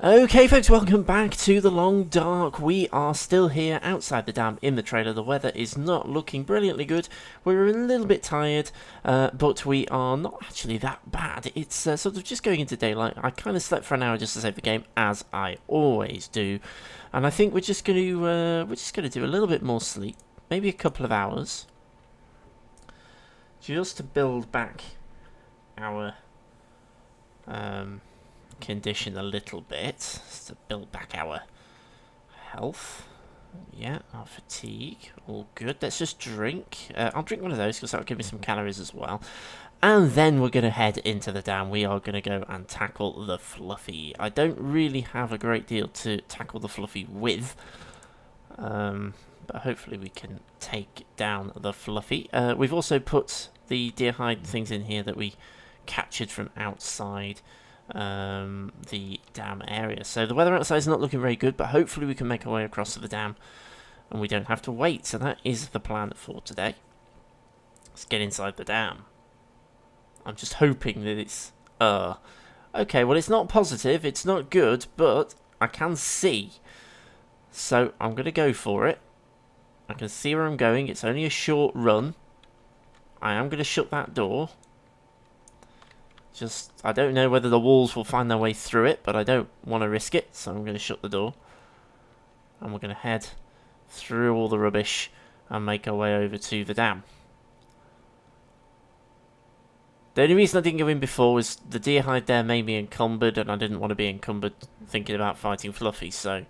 Okay folks, welcome back to The Long Dark. We are still here outside the dam in the trailer. The weather is not looking brilliantly good. We're a little bit tired, but we are not actually that bad. It's sort of just going into daylight. I kind of slept for an hour just to save the game, as I always do. And I think we're just going to do a little bit more sleep, maybe a couple of hours, just to build back our condition a little bit, just to build back our health. Yeah, our fatigue, all good. Let's just drink. I'll drink one of those because that'll give me some calories as well. And then we're going to head into the dam. We are going to go and tackle the Fluffy. I don't really have a great deal to tackle the Fluffy with, but hopefully we can take down the Fluffy. We've also put the deer hide things in here that we captured from outside the dam area. So the weather outside is not looking very good, but hopefully we can make our way across to the dam and we don't have to wait. So that is the plan for today. Let's get inside the dam. I'm just hoping that it's okay, well, it's not positive, it's not good, but I can see, so I'm gonna go for it. I can see where I'm going. It's only a short run. I am gonna shut that door. Just, I don't know whether the walls will find their way through it, but I don't want to risk it, so I'm going to shut the door. And we're going to head through all the rubbish and make our way over to the dam. The only reason I didn't go in before was the deer hide there made me encumbered, and I didn't want to be encumbered thinking about fighting Fluffy, so...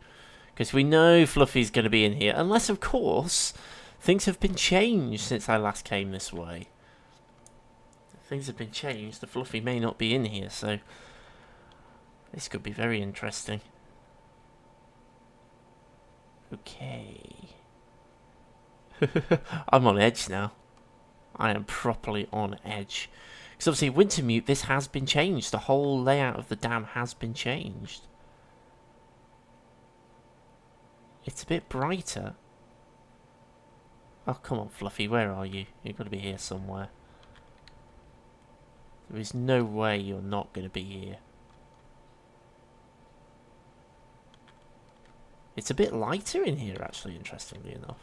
Because we know Fluffy's going to be in here, unless, of course, things have been changed since I last came this way. Things have been changed. The Fluffy may not be in here, so this could be very interesting. Okay. I'm on edge now. I am properly on edge. Because obviously, Wintermute, this has been changed. The whole layout of the dam has been changed. It's a bit brighter. Oh, come on, Fluffy, where are you? You've got to be here somewhere. There is no way you're not going to be here. It's a bit lighter in here, actually, interestingly enough.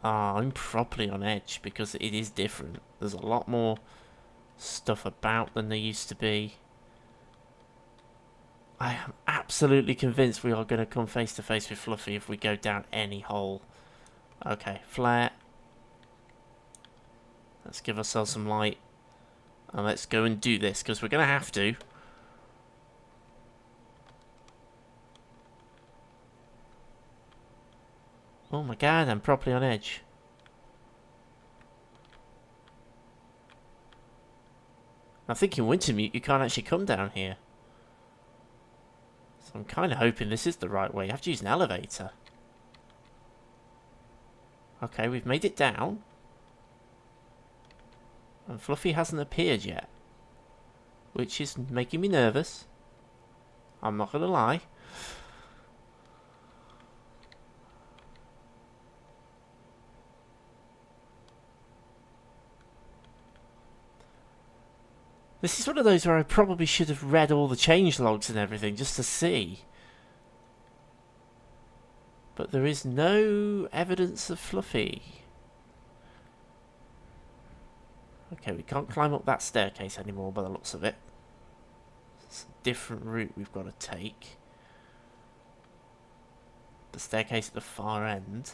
Ah, I'm properly on edge because it is different. There's a lot more stuff about than there used to be. I am absolutely convinced we are going to come face to face with Fluffy if we go down any hole. Okay, flare. Let's give ourselves some light. And let's go and do this, because we're going to have to. Oh my god, I'm properly on edge. I think in Wintermute you can't actually come down here. So I'm kind of hoping this is the right way. You have to use an elevator. Okay, we've made it down. And Fluffy hasn't appeared yet, which is making me nervous. I'm not going to lie. This is one of those where I probably should have read all the change logs and everything just to see. But there is no evidence of Fluffy. Okay, we can't climb up that staircase anymore by the looks of it. It's a different route we've got to take. The staircase at the far end.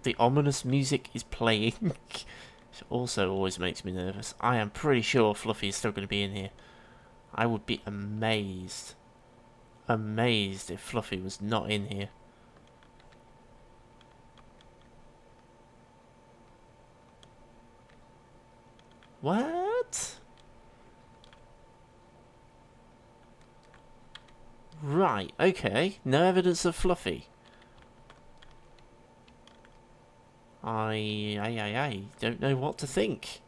The ominous music is playing. Which also always makes me nervous. I am pretty sure Fluffy is still going to be in here. I would be amazed. Amazed if Fluffy was not in here. What? Right, okay. No evidence of Fluffy. I don't know what to think.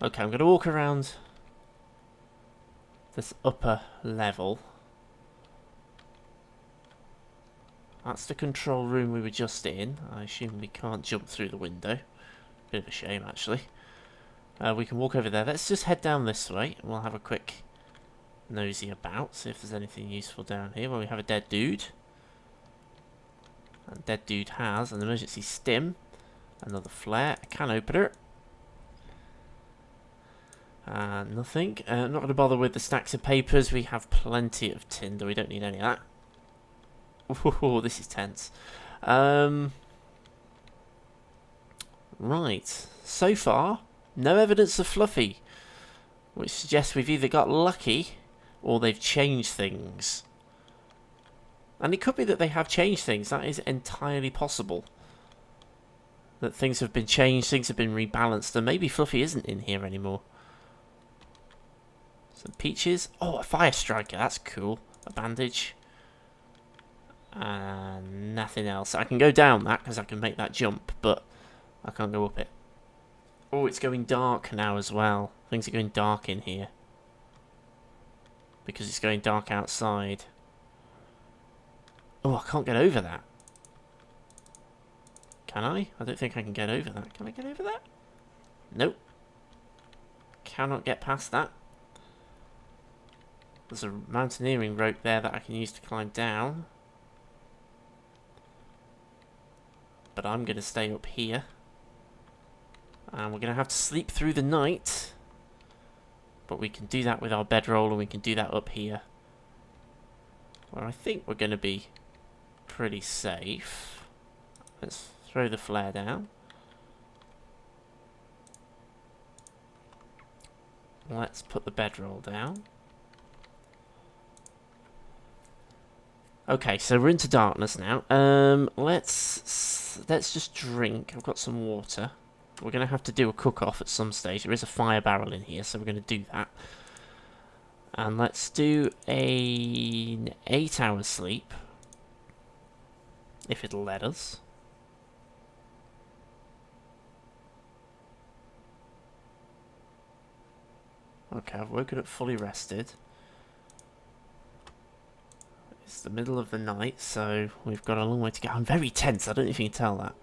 Okay, I'm going to walk around this upper level. That's the control room we were just in. I assume we can't jump through the window. Bit of a shame, actually. We can walk over there. Let's just head down this way, and we'll have a quick nosy about, see if there's anything useful down here. Well, we have a dead dude. And dead dude has an emergency stim, another flare, a can opener. Nothing. Not going to bother with the stacks of papers. We have plenty of tinder. We don't need any of that. Oh, this is tense. Right. So far, no evidence of Fluffy, which suggests we've either got lucky or they've changed things. And it could be that they have changed things. That is entirely possible. That things have been changed, things have been rebalanced, and maybe Fluffy isn't in here anymore. Some peaches. Oh, a fire striker. That's cool. A bandage. And nothing else. I can go down that because I can make that jump, but I can't go up it. Oh, it's going dark now as well. Things are going dark in here. Because it's going dark outside. Oh, I can't get over that. Can I? I don't think I can get over that. Can I get over that? Nope. Cannot get past that. There's a mountaineering rope there that I can use to climb down. But I'm going to stay up here. And we're going to have to sleep through the night. But we can do that with our bedroll, and we can do that up here. Where I think we're going to be pretty safe. Let's throw the flare down. Let's put the bedroll down. Okay, so we're into darkness now. Let's just drink. I've got some water. We're going to have to do a cook-off at some stage. There is a fire barrel in here, so we're going to do that. And let's do an 8-hour sleep. If it'll let us. Okay, I've woken up fully rested. It's the middle of the night, so we've got a long way to go. I'm very tense. I don't know if you can tell that.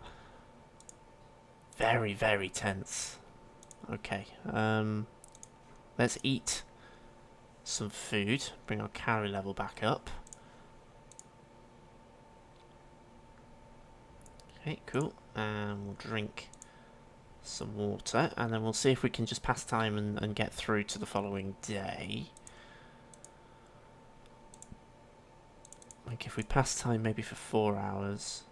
Very, very tense. Okay. Let's eat some food. Bring our calorie level back up. Okay, cool. And we'll drink some water. And then we'll see if we can just pass time and get through to the following day. Like if we pass time maybe for 4 hours.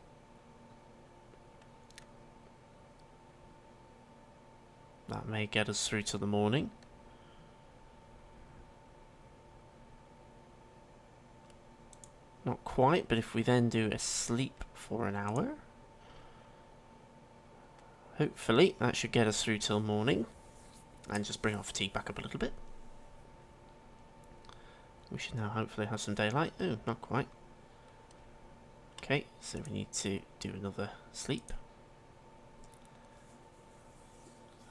That may get us through to the morning. Not quite, but if we then do a sleep for an hour, hopefully that should get us through till morning. And just bring our fatigue back up a little bit. We should now hopefully have some daylight. Oh, not quite. Okay, so we need to do another sleep.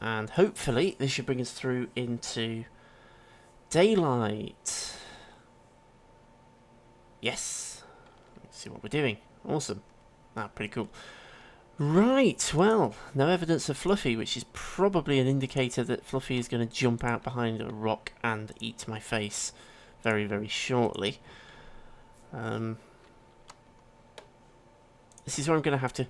And hopefully this should bring us through into daylight. Yes. Let's see what we're doing. Awesome. Ah, pretty cool. Right, well, no evidence of Fluffy, which is probably an indicator that Fluffy is going to jump out behind a rock and eat my face very, very shortly. This is where I'm going to have to...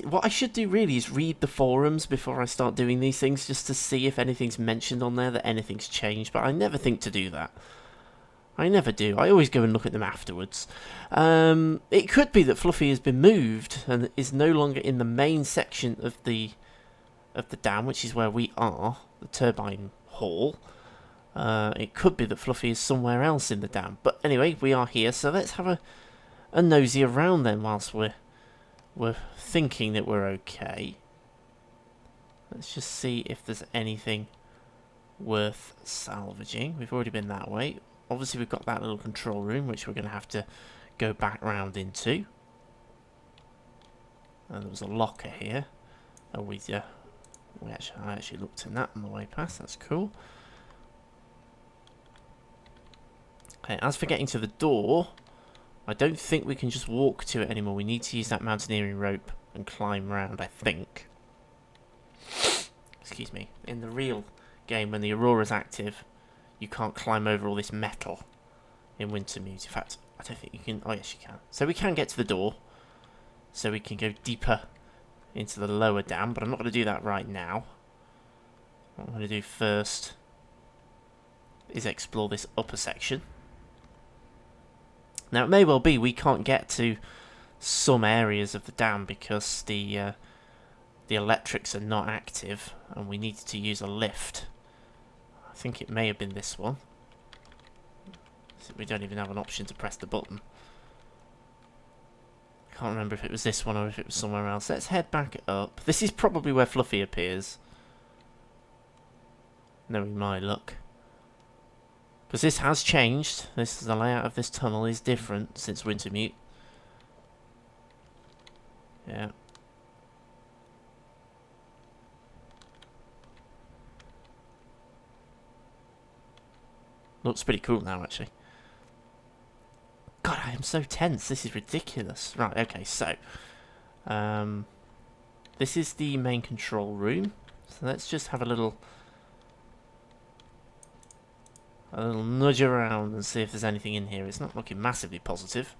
what I should do really is read the forums before I start doing these things, just to see if anything's mentioned on there, that anything's changed, but I never think to do that. I never do. I always go and look at them afterwards. It could be that Fluffy has been moved and is no longer in the main section of the dam, which is where we are, the turbine hall. It could be that Fluffy is somewhere else in the dam. But anyway, we are here, so let's have a nosy around then whilst we're thinking that we're okay. Let's just see if there's anything worth salvaging. We've already been that way. Obviously, we've got that little control room, which we're going to have to go back round into. And there was a locker here. Oh, I actually looked in that on the way past. That's cool. Okay, as for getting to the door, I don't think we can just walk to it anymore. We need to use that mountaineering rope and climb round, I think. Excuse me. In the real game, when the Aurora's active, you can't climb over all this metal in Wintermute. In fact, I don't think you can. Oh, yes, you can. So we can get to the door. So we can go deeper into the lower dam, but I'm not going to do that right now. What I'm going to do first is explore this upper section. Now, it may well be we can't get to some areas of the dam because the electrics are not active, and we needed to use a lift. I think it may have been this one. So we don't even have an option to press the button. I can't remember if it was this one or if it was somewhere else. Let's head back up. This is probably where Fluffy appears. Knowing my luck. Because this has changed. The layout of this tunnel is different since Wintermute. Yeah. Looks pretty cool now, actually. God, I am so tense. This is ridiculous. Right, okay, so. This is the main control room. So let's just have a little nudge around and see if there's anything in here. It's not looking massively positive.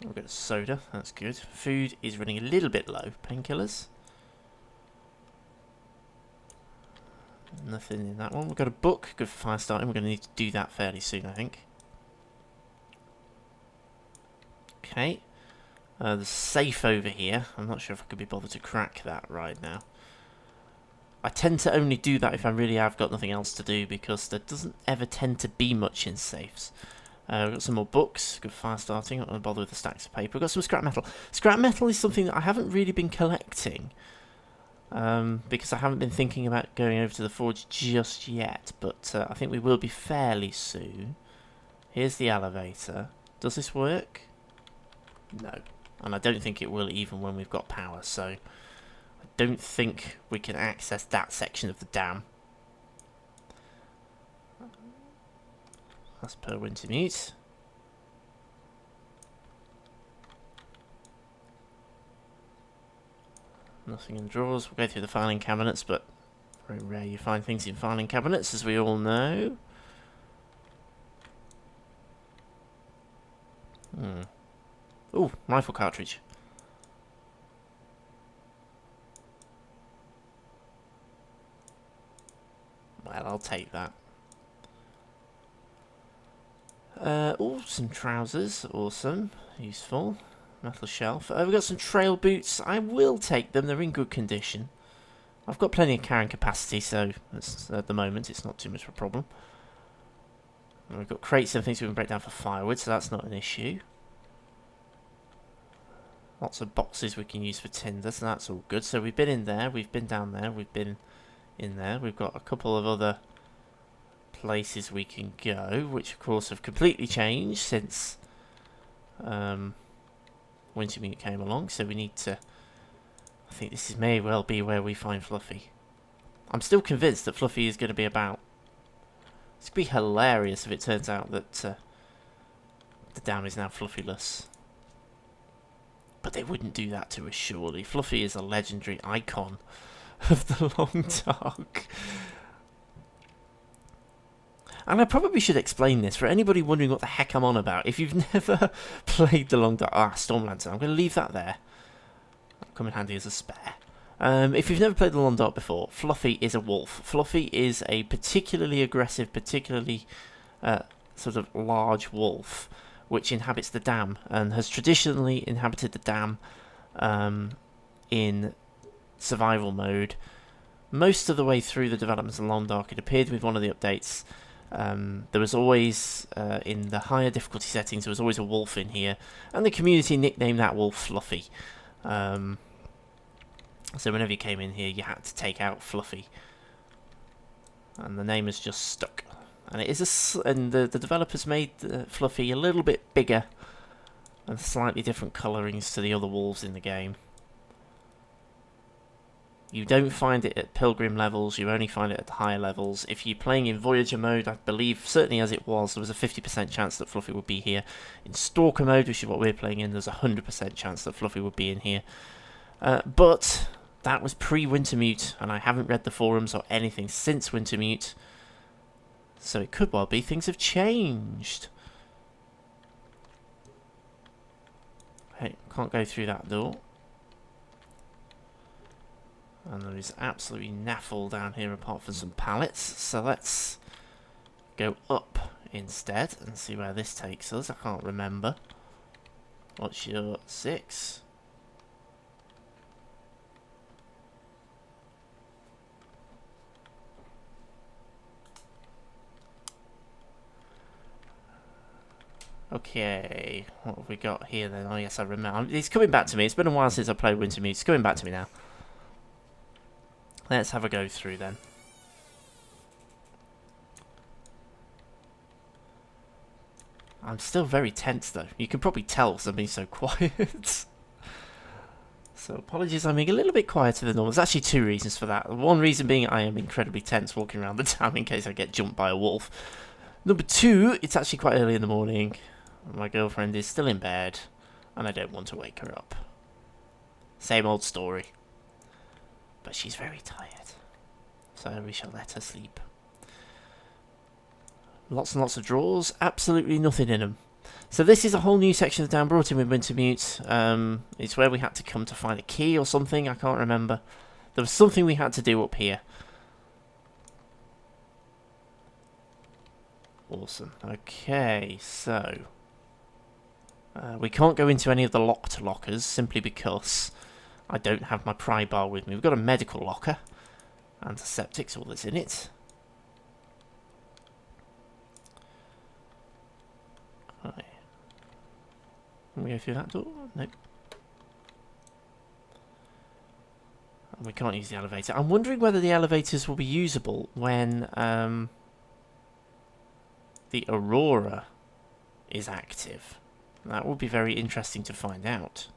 We've got a soda, that's good. Food is running a little bit low. Painkillers. Nothing in that one. We've got a book, good for fire starting. We're going to need to do that fairly soon, I think. Okay. There's a safe over here. I'm not sure if I could be bothered to crack that right now. I tend to only do that if I really have got nothing else to do, because there doesn't ever tend to be much in safes. We've got some more books, good for fire starting. I'm not going to bother with the stacks of paper. We've got some scrap metal. Scrap metal is something that I haven't really been collecting, because I haven't been thinking about going over to the forge just yet, but I think we will be fairly soon. Here's the elevator. Does this work? No. And I don't think it will even when we've got power, so I don't think we can access that section of the dam. As per Wintermute. Nothing in the drawers. We'll go through the filing cabinets, but very rare you find things in filing cabinets, as we all know. Ooh, rifle cartridge. Well, I'll take that. Oh, some trousers. Awesome. Useful. Metal shelf. We've got some trail boots. I will take them. They're in good condition. I've got plenty of carrying capacity, so at the moment it's not too much of a problem. And we've got crates and things we can break down for firewood, so that's not an issue. Lots of boxes we can use for tinder, so that's all good. So we've been in there, we've been down there, we've been in there. We've got a couple of other places we can go, which of course have completely changed since Wintermute came along. So we need to... I think this may well be where we find Fluffy. I'm still convinced that Fluffy is going to be about... It's going to be hilarious if it turns out that the dam is now Fluffyless. But they wouldn't do that to us, surely. Fluffy is a legendary icon of the Long Dark. And I probably should explain this for anybody wondering what the heck I'm on about. If you've never played the Long Dark... Storm Lantern. I'm going to leave that there. That'll come in handy as a spare. If you've never played the Long Dark before, Fluffy is a wolf. Fluffy is a particularly aggressive, particularly sort of large wolf, which inhabits the dam and has traditionally inhabited the dam in survival mode most of the way through the development of Long Dark. It appeared with one of the updates. There was always, in the higher difficulty settings, there was always a wolf in here, and the community nicknamed that wolf Fluffy. So whenever you came in here, you had to take out Fluffy, and the name has just stuck. And it is and the developers made Fluffy a little bit bigger and slightly different colourings to the other wolves in the game. You don't find it at Pilgrim levels, you only find it at the higher levels. If you're playing in Voyager mode, I believe, certainly as it was, there was a 50% chance that Fluffy would be here. In Stalker mode, which is what we're playing in, there's a 100% chance that Fluffy would be in here. But that was pre-Wintermute, and I haven't read the forums or anything since Wintermute. So it could well be things have changed. Hey, can't go through that door. And there is absolutely naffle down here apart from some pallets. So let's go up instead and see where this takes us. I can't remember. What's your 6? Okay, what have we got here then? Oh yes, I remember. It's coming back to me. It's been a while since I played Wintermute. It's coming back to me now. Let's have a go through then. I'm still very tense though. You can probably tell because I'm being so quiet. So apologies, I'm being a little bit quieter than normal. There's actually 2 reasons for that. One reason being I am incredibly tense walking around the town in case I get jumped by a wolf. Number 2, it's actually quite early in the morning. My girlfriend is still in bed and I don't want to wake her up. Same old story. But she's very tired, so we shall let her sleep. Lots and lots of drawers, absolutely nothing in them. So this is a whole new section of the town brought in with Wintermute. It's where we had to come to find a key or something, I can't remember. There was something we had to do up here. Awesome. Okay, so we can't go into any of the locked lockers simply because I don't have my pry bar with me. We've got a medical locker. Antiseptic's all that's in it. Right. Can we go through that door? Nope. And we can't use the elevator. I'm wondering whether the elevators will be usable when the Aurora is active. That would be very interesting to find out.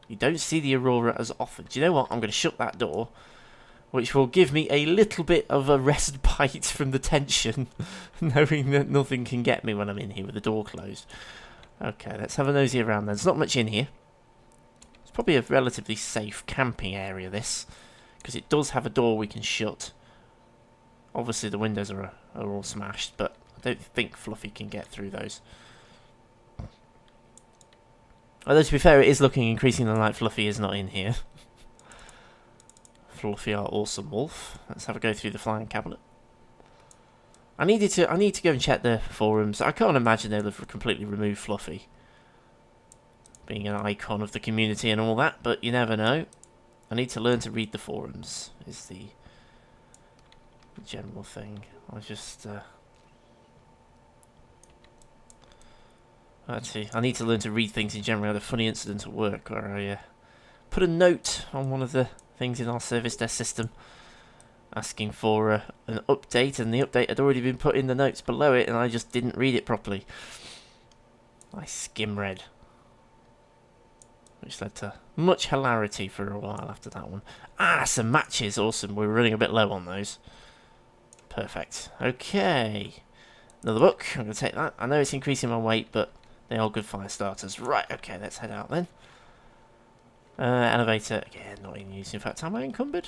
You don't see the Aurora as often. Do you know what? I'm going to shut that door, which will give me a little bit of a respite from the tension, knowing that nothing can get me when I'm in here with the door closed. Okay, let's have a nosy around then. There's not much in here. It's probably a relatively safe camping area, this, because it does have a door we can shut. Obviously, the windows are all smashed, but I don't think Fluffy can get through those. Although, to be fair, it is looking increasingly like Fluffy is not in here. Fluffy, our awesome wolf. Let's have a go through the flying cabinet. I need to go and check the forums. I can't imagine they'll have completely removed Fluffy, being an icon of the community and all that, but you never know. I need to learn to read the forums, is the general thing. I just... Actually, I need to learn to read things in general. I had a funny incident at work where I put a note on one of the things in our service desk system asking for an update, and the update had already been put in the notes below it, and I just didn't read it properly. I skim read, which led to much hilarity for a while after that one. Ah, some matches, awesome. We were running a bit low on those. Perfect. Okay, another book. I'm going to take that. I know it's increasing my weight, but they are good fire starters. Right, okay, let's head out then. Elevator, again, not in use. In fact, am I encumbered?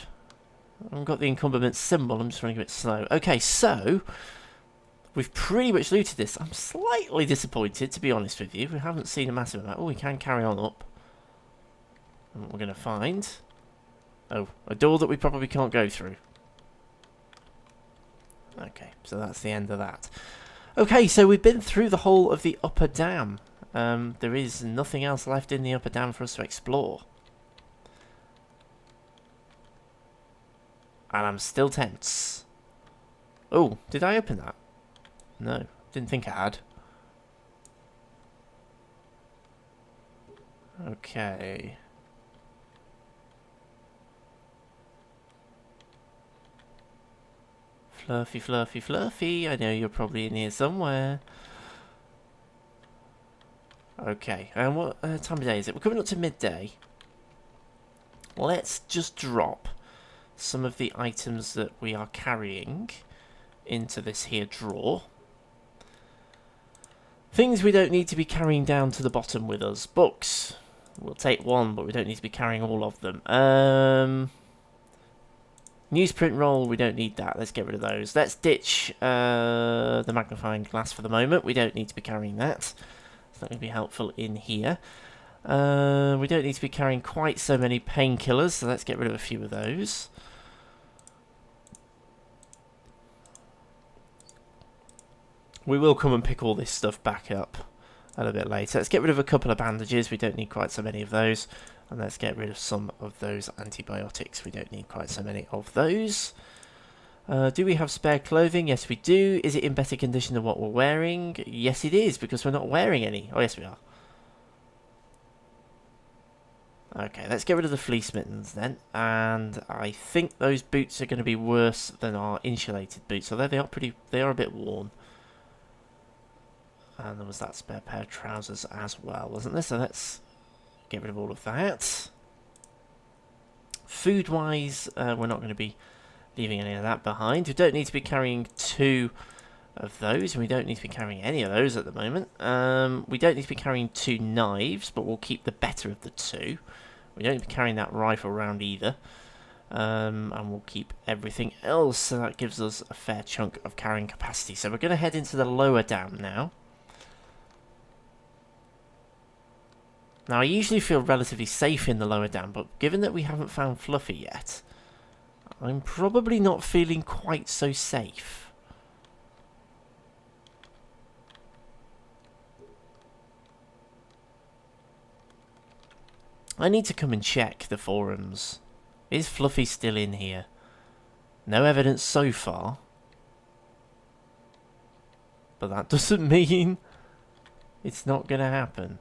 I haven't got the encumberment symbol. I'm just running a bit slow. Okay, so we've pretty much looted this. I'm slightly disappointed, to be honest with you. We haven't seen a massive amount. Oh, we can carry on up. And what we're going to find... Oh, a door that we probably can't go through. Okay, so that's the end of that. Okay, so we've been through the whole of the upper dam. There is nothing else left in the upper dam for us to explore. And I'm still tense. Oh, did I open that? No, didn't think I had. Okay. Fluffy, Fluffy, Fluffy. I know you're probably in here somewhere. Okay, and what time of day is it? We're coming up to midday. Let's just drop some of the items that we are carrying into this here drawer. Things we don't need to be carrying down to the bottom with us. Books. We'll take one, but we don't need to be carrying all of them. Newsprint roll, we don't need that. Let's get rid of those. Let's ditch the magnifying glass for the moment. We don't need to be carrying that. It's not going to be helpful in here. We don't need to be carrying quite so many painkillers, so let's get rid of a few of those. We will come and pick all this stuff back up a little bit later. Let's get rid of a couple of bandages. We don't need quite so many of those. And let's get rid of some of those antibiotics. We don't need quite so many of those. Do we have spare clothing? Yes, we do. Is it in better condition than what we're wearing? Yes, it is, because we're not wearing any. Oh, yes, we are. Okay, let's get rid of the fleece mittens then. And I think those boots are going to be worse than our insulated boots. Although they are a bit worn. And there was that spare pair of trousers as well, wasn't there? So let's get rid of all of that. Food-wise, we're not going to be leaving any of that behind. We don't need to be carrying 2 of those, and we don't need to be carrying any of those at the moment. We don't need to be carrying 2 knives, but we'll keep the better of the 2. We don't need to be carrying that rifle round either. And we'll keep everything else, so that gives us a fair chunk of carrying capacity. So we're going to head into the lower dam now. Now, I usually feel relatively safe in the lower dam, but given that we haven't found Fluffy yet, I'm probably not feeling quite so safe. I need to come and check the forums. Is Fluffy still in here? No evidence so far. But that doesn't mean it's not going to happen.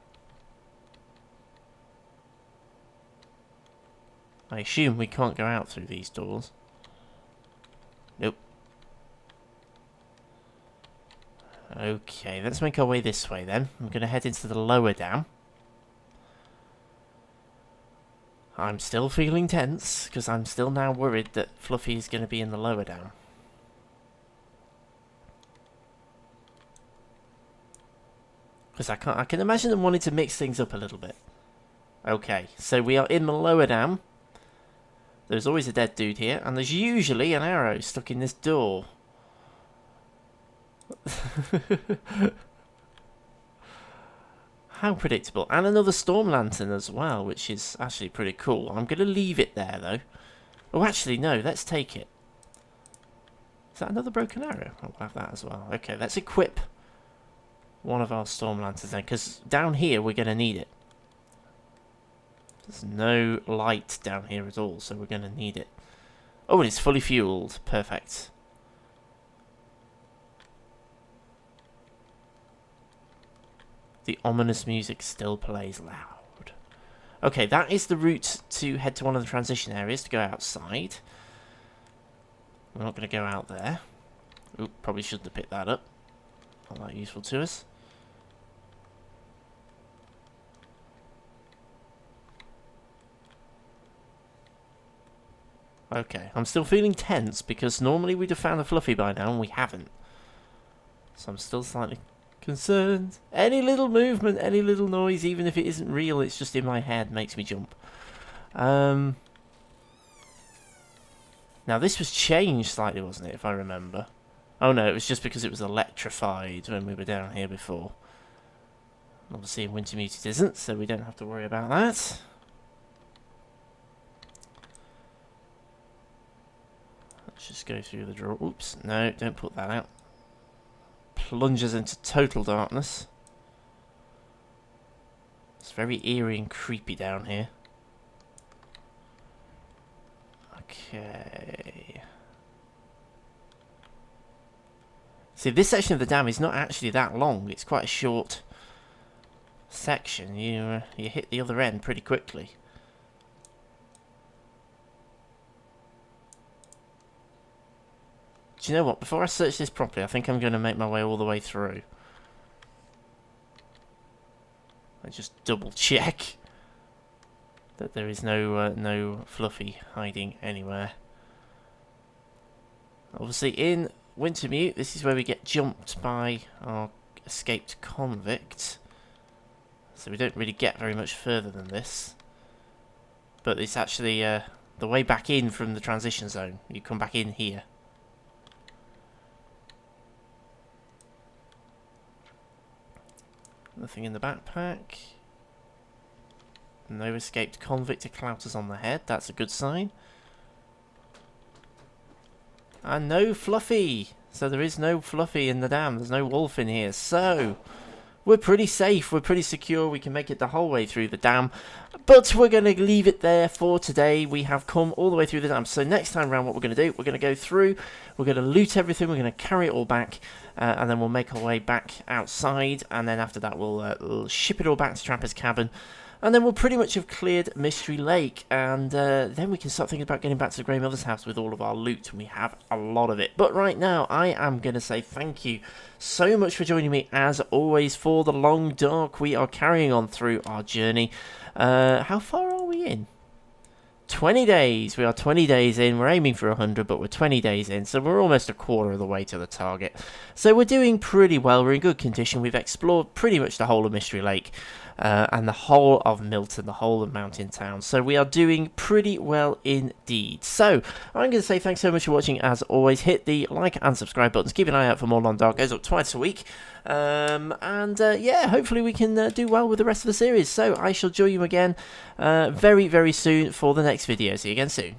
I assume we can't go out through these doors. Nope. Okay, let's make our way this way then. I'm going to head into the lower dam. I'm still feeling tense, because I'm still now worried that Fluffy is going to be in the lower dam. Because I can imagine them wanting to mix things up a little bit. Okay, so we are in the lower dam. There's always a dead dude here, and there's usually an arrow stuck in this door. How predictable. And another storm lantern as well, which is actually pretty cool. I'm going to leave it there, though. Oh, actually, no, let's take it. Is that another broken arrow? I'll have that as well. Okay, let's equip one of our storm lanterns then, because down here we're going to need it. There's no light down here at all, so we're going to need it. Oh, and it's fully fueled. Perfect. The ominous music still plays loud. Okay, that is the route to head to one of the transition areas to go outside. We're not going to go out there. Oop, probably shouldn't have picked that up. Not that useful to us. Okay, I'm still feeling tense because normally we'd have found a Fluffy by now and we haven't. So I'm still slightly concerned. Any little movement, any little noise, even if it isn't real, it's just in my head, makes me jump. Now this was changed slightly, wasn't it, if I remember? Oh no, it was just because it was electrified when we were down here before. Obviously in Wintermute it isn't, so we don't have to worry about that. Let's just go through the drawer. Oops, no, don't put that out. Plunges into total darkness. It's very eerie and creepy down here. Okay. See, this section of the dam is not actually that long. It's quite a short section. You hit the other end pretty quickly. Do you know what? Before I search this properly, I think I'm going to make my way all the way through. I just double check that there is no Fluffy hiding anywhere. Obviously in Wintermute, this is where we get jumped by our escaped convict. So we don't really get very much further than this. But it's actually the way back in from the transition zone. You come back in here. Nothing in the backpack. No escaped convict to clout us on the head. That's a good sign. And no Fluffy. So there is no Fluffy in the dam. There's no wolf in here. So we're pretty safe. We're pretty secure. We can make it the whole way through the dam. But we're going to leave it there for today. We have come all the way through the dam. So next time round, what we're going to do, we're going to go through. We're going to loot everything. We're going to carry it all back. And then we'll make our way back outside. And then after that, we'll ship it all back to Trapper's cabin. And then we'll pretty much have cleared Mystery Lake, and then we can start thinking about getting back to the Grey Mother's house with all of our loot, and we have a lot of it. But right now, I am going to say thank you so much for joining me, as always, for the Long Dark. We are carrying on through our journey. How far are we in? 20 days. We are 20 days in. We're aiming for 100, but we're 20 days in, so we're almost a quarter of the way to the target. So we're doing pretty well. We're in good condition. We've explored pretty much the whole of Mystery Lake. And the whole of Milton, the whole of Mountain Town. So we are doing pretty well indeed. So I'm going to say thanks so much for watching. As always, hit the like and subscribe buttons. Keep an eye out for more Long Dark. Goes up twice a week. Yeah, hopefully we can do well with the rest of the series. So I shall join you again very, very soon for the next video. See you again soon.